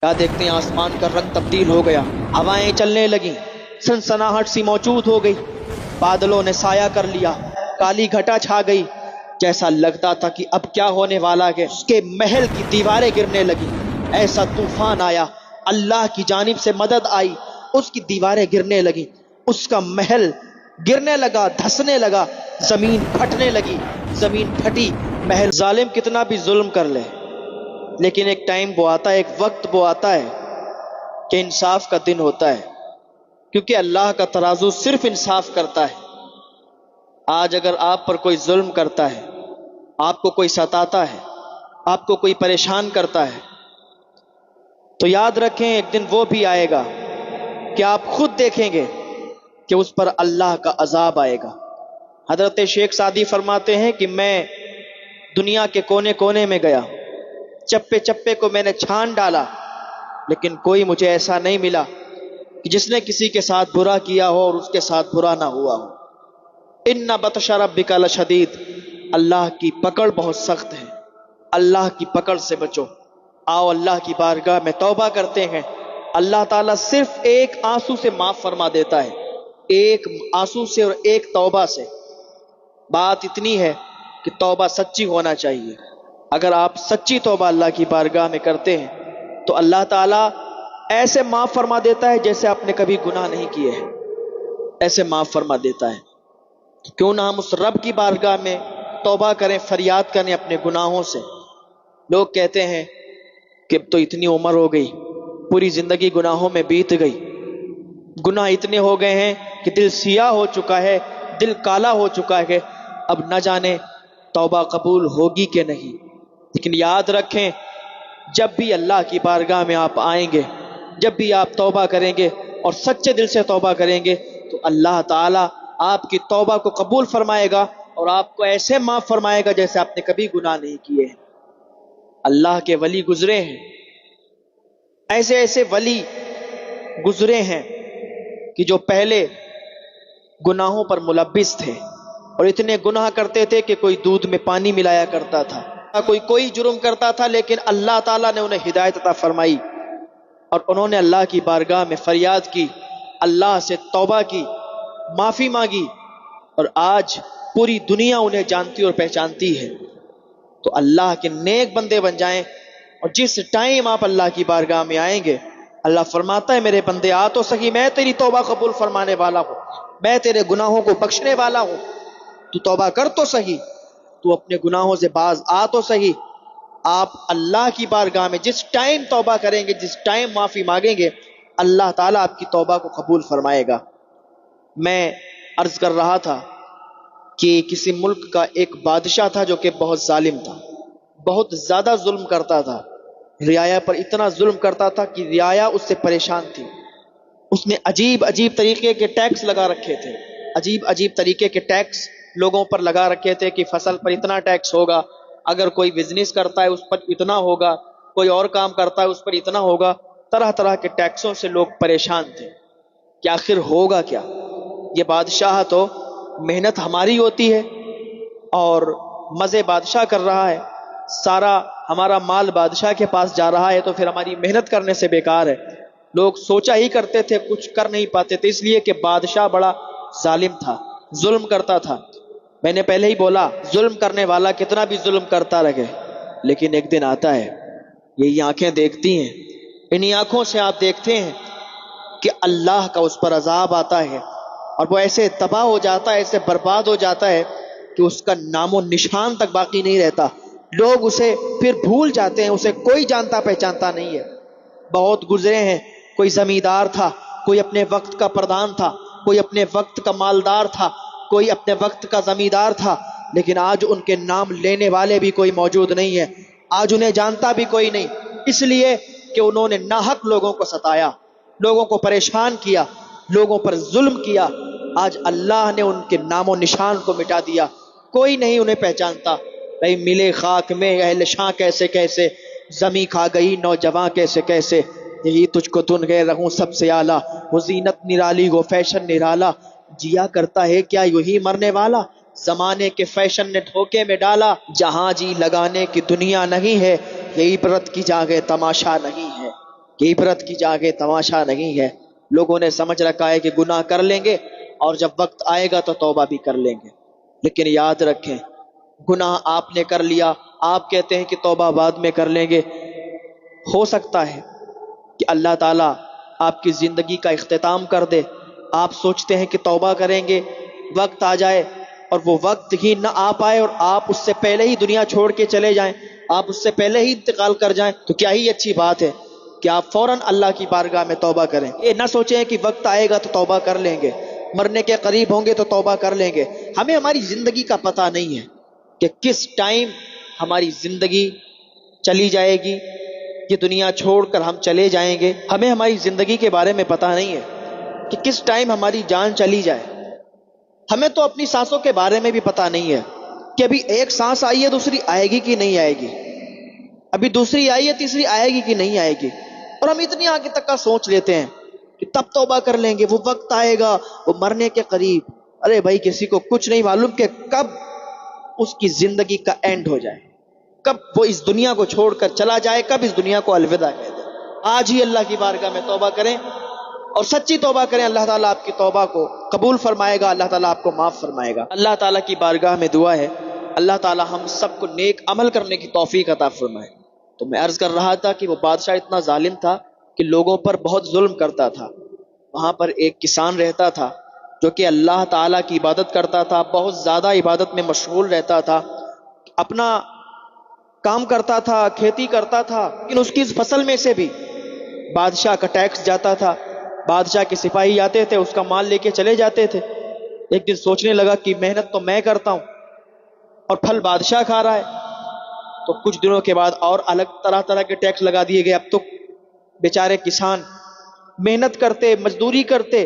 کیا دیکھتے ہیں آسمان کا رنگ تبدیل ہو گیا، ہوائیں چلنے لگیں، سنسناہٹ سی موجود ہو گئی، بادلوں نے سایہ کر لیا، کالی گھٹا چھا گئی، جیسا لگتا تھا کہ اب کیا ہونے والا ہے۔ اس کے محل کی دیواریں گرنے لگی، ایسا طوفان آیا، اللہ کی جانب سے مدد آئی، اس کی دیواریں گرنے لگی، اس کا محل گرنے لگا، دھسنے لگا، زمین پھٹنے لگی، زمین پھٹی۔ محل ظالم کتنا بھی ظلم کر لے، لیکن ایک ٹائم وہ آتا ہے، ایک وقت وہ آتا ہے کہ انصاف کا دن ہوتا ہے، کیونکہ اللہ کا ترازو صرف انصاف کرتا ہے۔ آج اگر آپ پر کوئی ظلم کرتا ہے، آپ کو کوئی ستاتا ہے، آپ کو کوئی پریشان کرتا ہے، تو یاد رکھیں ایک دن وہ بھی آئے گا کہ آپ خود دیکھیں گے کہ اس پر اللہ کا عذاب آئے گا۔ حضرت شیخ سعدی فرماتے ہیں کہ میں دنیا کے کونے کونے میں گیا، چپے چپے کو میں نے چھان ڈالا، لیکن کوئی مجھے ایسا نہیں ملا کہ جس نے کسی کے ساتھ برا کیا ہو اور اس کے ساتھ برا نہ ہوا ہو۔ ان بطش ربک لشدید، اللہ کی پکڑ بہت سخت ہے، اللہ کی پکڑ سے بچو۔ آؤ اللہ کی بارگاہ میں توبہ کرتے ہیں، اللہ تعالیٰ صرف ایک آنسو سے معاف فرما دیتا ہے، ایک آنسو سے اور ایک توبہ سے۔ بات اتنی ہے کہ توبہ سچی ہونا چاہیے۔ اگر آپ سچی توبہ اللہ کی بارگاہ میں کرتے ہیں تو اللہ تعالیٰ ایسے معاف فرما دیتا ہے جیسے آپ نے کبھی گناہ نہیں کیے ہیں، ایسے معاف فرما دیتا ہے۔ کیوں نہ ہم اس رب کی بارگاہ میں توبہ کریں، فریاد کریں اپنے گناہوں سے۔ لوگ کہتے ہیں کہ اب تو اتنی عمر ہو گئی، پوری زندگی گناہوں میں بیت گئی، گناہ اتنے ہو گئے ہیں کہ دل سیاہ ہو چکا ہے، دل کالا ہو چکا ہے، اب نہ جانے توبہ قبول ہوگی کہ نہیں۔ لیکن یاد رکھیں جب بھی اللہ کی بارگاہ میں آپ آئیں گے، جب بھی آپ توبہ کریں گے اور سچے دل سے توبہ کریں گے تو اللہ تعالیٰ آپ کی توبہ کو قبول فرمائے گا اور آپ کو ایسے معاف فرمائے گا جیسے آپ نے کبھی گناہ نہیں کیے ہیں۔ اللہ کے ولی گزرے ہیں، ایسے ایسے ولی گزرے ہیں کہ جو پہلے گناہوں پر ملبس تھے اور اتنے گناہ کرتے تھے کہ کوئی دودھ میں پانی ملایا کرتا تھا، کوئی جرم کرتا تھا، لیکن اللہ تعالیٰ نے انہیں ہدایت عطا فرمائی اور انہوں نے اللہ کی بارگاہ میں فریاد کی، اللہ سے توبہ کی، معافی مانگی، اور آج پوری دنیا انہیں جانتی اور پہچانتی ہے۔ تو اللہ کے نیک بندے بن جائیں، اور جس ٹائم آپ اللہ کی بارگاہ میں آئیں گے اللہ فرماتا ہے میرے بندے آ تو صحیح، میں تیری توبہ قبول فرمانے والا ہوں، میں تیرے گناہوں کو بخشنے والا ہوں، تو توبہ کر تو صحیح، تو اپنے گناہوں سے باز آ تو صحیح۔ آپ اللہ کی بارگاہ میں جس ٹائم توبہ کریں گے، جس ٹائم معافی مانگیں گے، اللہ تعالیٰ آپ کی توبہ کو قبول فرمائے گا۔ میں عرض کر رہا تھا کہ کسی ملک کا ایک بادشاہ تھا جو کہ بہت ظالم تھا، بہت زیادہ ظلم کرتا تھا، رعایا پر اتنا ظلم کرتا تھا کہ رعایا اس سے پریشان تھی۔ اس نے عجیب عجیب طریقے کے ٹیکس لگا رکھے تھے، عجیب عجیب طریقے کے ٹیکس لوگوں پر لگا رکھے تھے کہ فصل پر اتنا ٹیکس ہوگا، اگر کوئی بزنس کرتا ہے اس پر اتنا ہوگا، کوئی اور کام کرتا ہے اس پر اتنا ہوگا۔ طرح طرح کے ٹیکسوں سے لوگ پریشان تھے کہ آخر ہوگا کیا۔ یہ بادشاہ تو محنت ہماری ہوتی ہے اور مزے بادشاہ کر رہا ہے، سارا ہمارا مال بادشاہ کے پاس جا رہا ہے، تو پھر ہماری محنت کرنے سے بیکار ہے۔ لوگ سوچا ہی کرتے تھے، کچھ کر نہیں پاتے تھے، اس لیے کہ بادشاہ بڑا ظالم تھا، ظلم کرتا تھا۔ میں نے پہلے ہی بولا ظلم کرنے والا کتنا بھی ظلم کرتا رہے، لیکن ایک دن آتا ہے، یہی آنکھیں دیکھتی ہیں، انہی آنکھوں سے آپ دیکھتے ہیں کہ اللہ کا اس پر عذاب آتا ہے اور وہ ایسے تباہ ہو جاتا ہے، ایسے برباد ہو جاتا ہے کہ اس کا نام و نشان تک باقی نہیں رہتا۔ لوگ اسے پھر بھول جاتے ہیں، اسے کوئی جانتا پہچانتا نہیں ہے۔ بہت گزرے ہیں، کوئی زمیندار تھا، کوئی اپنے وقت کا پردھان تھا، کوئی اپنے وقت کا مالدار تھا، کوئی اپنے وقت کا زمیندار تھا، لیکن آج ان کے نام لینے والے بھی کوئی موجود نہیں ہے، آج انہیں جانتا بھی کوئی نہیں، اس لیے کہ انہوں نے ناحق لوگوں کو ستایا، لوگوں کو پریشان کیا، لوگوں پر ظلم کیا۔ آج اللہ نے ان کے نام و نشان کو مٹا دیا، کوئی نہیں انہیں پہچانتا۔ بھئی ملے خاک میں اہل شاں کیسے کیسے، زمیں کھا گئی نوجواں کیسے کیسے، یہی تجھ کو دن گئے رہوں سب سے اعلیٰ، وہ زینت نرالی وہ فیشن نرالا، جیا کرتا ہے کیا یہی مرنے والا، زمانے کے فیشن نے دھوکے میں ڈالا، جہاں جی لگانے کی دنیا نہیں ہے، یہ عبرت کی جگہ تماشا نہیں ہے۔ کہ عبرت کی جگہ تماشا نہیں ہے۔ لوگوں نے سمجھ رکھا ہے کہ گناہ کر لیں گے اور جب وقت آئے گا تو توبہ بھی کر لیں گے، لیکن یاد رکھیں گناہ آپ نے کر لیا، آپ کہتے ہیں کہ توبہ بعد میں کر لیں گے، ہو سکتا ہے کہ اللہ تعالیٰ آپ کی زندگی کا اختتام کر دے، آپ سوچتے ہیں کہ توبہ کریں گے، وقت آ جائے اور وہ وقت ہی نہ آ پائے اور آپ اس سے پہلے ہی دنیا چھوڑ کے چلے جائیں، آپ اس سے پہلے ہی انتقال کر جائیں، تو کیا ہی اچھی بات ہے کہ آپ فوراً اللہ کی بارگاہ میں توبہ کریں۔ یہ نہ سوچیں کہ وقت آئے گا تو توبہ کر لیں گے، مرنے کے قریب ہوں گے تو توبہ کر لیں گے۔ ہمیں ہماری زندگی کا پتہ نہیں ہے کہ کس ٹائم ہماری زندگی چلی جائے گی، یہ دنیا چھوڑ کر ہم چلے جائیں گے۔ ہمیں ہماری زندگی کے بارے میں پتہ نہیں ہے کہ کس ٹائم ہماری جان چلی جائے۔ ہمیں تو اپنی سانسوں کے بارے میں بھی پتہ نہیں ہے کہ ابھی ایک سانس آئی ہے دوسری آئے گی کہ نہیں آئے گی، ابھی دوسری آئی ہے تیسری آئے گی کہ نہیں آئے گی، اور ہم اتنی آگے تک کا سوچ لیتے ہیں کہ تب توبہ کر لیں گے، وہ وقت آئے گا، وہ مرنے کے قریب۔ ارے بھائی کسی کو کچھ نہیں معلوم کہ کب اس کی زندگی کا اینڈ ہو جائے، کب وہ اس دنیا کو چھوڑ کر چلا جائے، کب اس دنیا کو الوداع کہہ دے۔ آج ہی اللہ کی بارگاہ میں توبہ کریں اور سچی توبہ کریں، اللہ تعالیٰ آپ کی توبہ کو قبول فرمائے گا، اللہ تعالیٰ آپ کو معاف فرمائے گا۔ اللہ تعالیٰ کی بارگاہ میں دعا ہے اللہ تعالیٰ ہم سب کو نیک عمل کرنے کی توفیق عطا فرمائے۔ تو میں عرض کر رہا تھا کہ وہ بادشاہ اتنا ظالم تھا کہ لوگوں پر بہت ظلم کرتا تھا۔ وہاں پر ایک کسان رہتا تھا جو کہ اللہ تعالیٰ کی عبادت کرتا تھا، بہت زیادہ عبادت میں مشغول رہتا تھا، اپنا کام کرتا تھا، کھیتی کرتا تھا، لیکن اس کی اس فصل میں سے بھی بادشاہ کا ٹیکس جاتا تھا، بادشاہ کے سپاہی آتے تھے اس کا مال لے کے چلے جاتے تھے۔ ایک دن سوچنے لگا کہ محنت تو میں کرتا ہوں اور پھل بادشاہ کھا رہا ہے، تو کچھ دنوں کے بعد اور الگ طرح طرح کے ٹیکس لگا دیے گئے۔ اب تو بیچارے کسان محنت کرتے، مزدوری کرتے،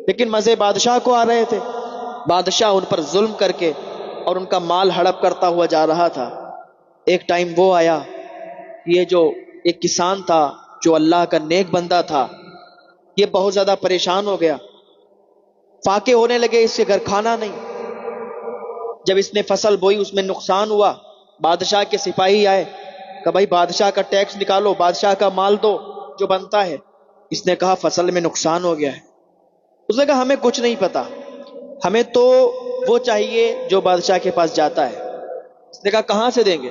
لیکن مزے بادشاہ کو آ رہے تھے۔ بادشاہ ان پر ظلم کر کے اور ان کا مال ہڑپ کرتا ہوا جا رہا تھا۔ ایک ٹائم وہ آیا، یہ جو ایک کسان تھا جو اللہ کا نیک بندہ تھا، یہ بہت زیادہ پریشان ہو گیا، فاقے ہونے لگے، اس کے گھر کھانا نہیں۔ جب اس نے فصل بوئی اس میں نقصان ہوا، بادشاہ کے سپاہی آئے کہ بھائی بادشاہ کا ٹیکس نکالو، بادشاہ کا مال دو جو بنتا ہے۔ اس نے کہا فصل میں نقصان ہو گیا ہے۔ اس نے کہا ہمیں کچھ نہیں پتا، ہمیں تو وہ چاہیے جو بادشاہ کے پاس جاتا ہے۔ اس نے کہا کہاں سے دیں گے؟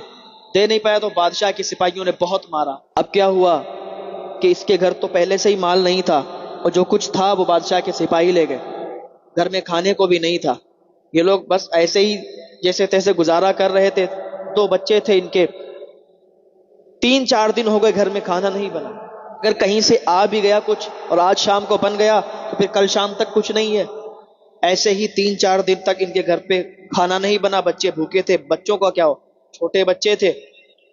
دے نہیں پایا تو بادشاہ کے سپاہیوں نے بہت مارا۔ اب کیا ہوا کہ اس کے گھر تو پہلے سے ہی مال نہیں تھا اور جو کچھ تھا وہ بادشاہ کے سپاہی لے گئے، گھر میں کھانے کو بھی نہیں تھا۔ یہ لوگ بس ایسے ہی جیسے تیسے گزارا کر رہے تھے، 2 بچے تھے ان کے، 3-4 دن ہو گئے گھر میں کھانا نہیں بنا۔ اگر کہیں سے آ بھی گیا کچھ اور آج شام کو بن گیا تو پھر کل شام تک کچھ نہیں ہے۔ ایسے ہی 3-4 دن تک ان کے گھر پہ کھانا نہیں بنا، بچے بھوکے تھے۔ بچوں کا کیا ہو، چھوٹے بچے تھے،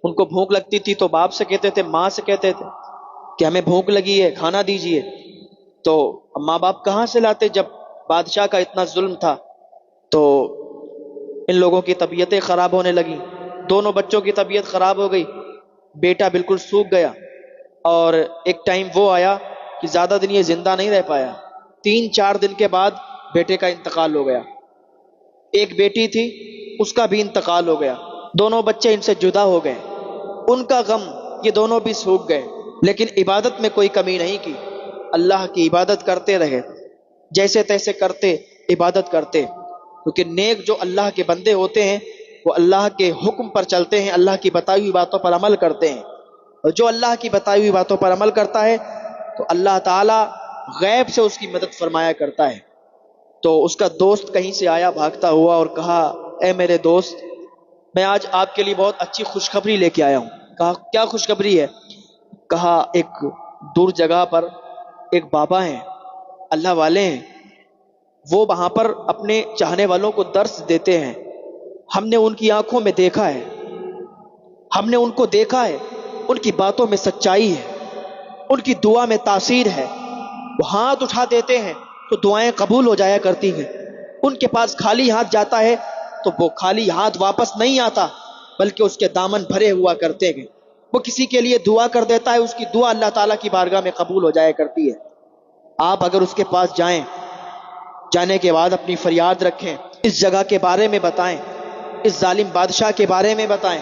ان کو بھوک لگتی تھی تو باپ سے کہتے تھے، ماں سے کہتے تھے کہ ہمیں بھوک لگی ہے، کھانا دیجیے۔ تو ماں باپ کہاں سے لاتے جب بادشاہ کا اتنا ظلم تھا؟ تو ان لوگوں کی طبیعتیں خراب ہونے لگیں، دونوں بچوں کی طبیعت خراب ہو گئی، بیٹا بالکل سوکھ گیا۔ اور ایک ٹائم وہ آیا کہ زیادہ دن یہ زندہ نہیں رہ پایا، 3-4 دن کے بعد بیٹے کا انتقال ہو گیا۔ ایک بیٹی تھی اس کا بھی انتقال ہو گیا، دونوں بچے ان سے جدا ہو گئے، ان کا غم یہ دونوں بھی سوکھ گئے، لیکن عبادت میں کوئی کمی نہیں کی، اللہ کی عبادت کرتے رہے، جیسے تیسے کرتے عبادت کرتے، کیونکہ نیک جو اللہ کے بندے ہوتے ہیں وہ اللہ کے حکم پر چلتے ہیں، اللہ کی بتائی ہوئی باتوں پر عمل کرتے ہیں، اور جو اللہ کی بتائی ہوئی باتوں پر عمل کرتا ہے تو اللہ تعالی غیب سے اس کی مدد فرمایا کرتا ہے۔ تو اس کا دوست کہیں سے آیا بھاگتا ہوا اور کہا اے میرے دوست، میں آج آپ کے لیے بہت اچھی خوشخبری لے کے آیا ہوں۔ کہا کیا خوشخبری ہے؟ کہا ایک دور جگہ پر ایک بابا ہیں، اللہ والے ہیں، وہ وہاں پر اپنے چاہنے والوں کو درس دیتے ہیں، ہم نے ان کی آنکھوں میں دیکھا ہے، ہم نے ان کو دیکھا ہے، ان کی باتوں میں سچائی ہے، ان کی دعا میں تاثیر ہے، وہ ہاتھ اٹھا دیتے ہیں تو دعائیں قبول ہو جایا کرتی ہیں، ان کے پاس خالی ہاتھ جاتا ہے تو وہ خالی ہاتھ واپس نہیں آتا بلکہ اس کے دامن بھرے ہوا کرتے ہیں، وہ کسی کے لیے دعا کر دیتا ہے، اس کی دعا اللہ تعالیٰ کی بارگاہ میں قبول ہو جایا کرتی ہے۔ آپ اگر اس کے پاس جائیں، جانے کے بعد اپنی فریاد رکھیں، اس جگہ کے بارے میں بتائیں، اس ظالم بادشاہ کے بارے میں بتائیں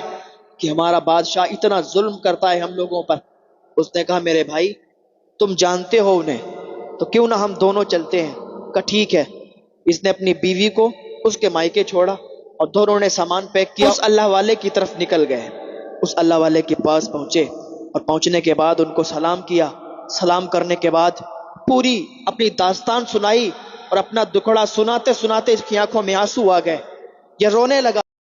کہ ہمارا بادشاہ اتنا ظلم کرتا ہے ہم لوگوں پر، اس نے کہا میرے بھائی تم جانتے ہو انہیں تو کیوں نہ ہم دونوں چلتے ہیں؟ کہا ٹھیک ہے۔ اس نے اپنی بیوی کو اس کے مائکے چھوڑا اور دونوں نے سامان پیک کیا، اس اللہ والے کی طرف نکل گئے۔ اس اللہ والے کے پاس پہنچے اور پہنچنے کے بعد ان کو سلام کیا۔ سلام کرنے کے بعد پوری اپنی داستان سنائی اور اپنا دکھڑا سناتے سناتے اس کی آنکھوں میں آنسو آ گئے، یہ رونے لگا۔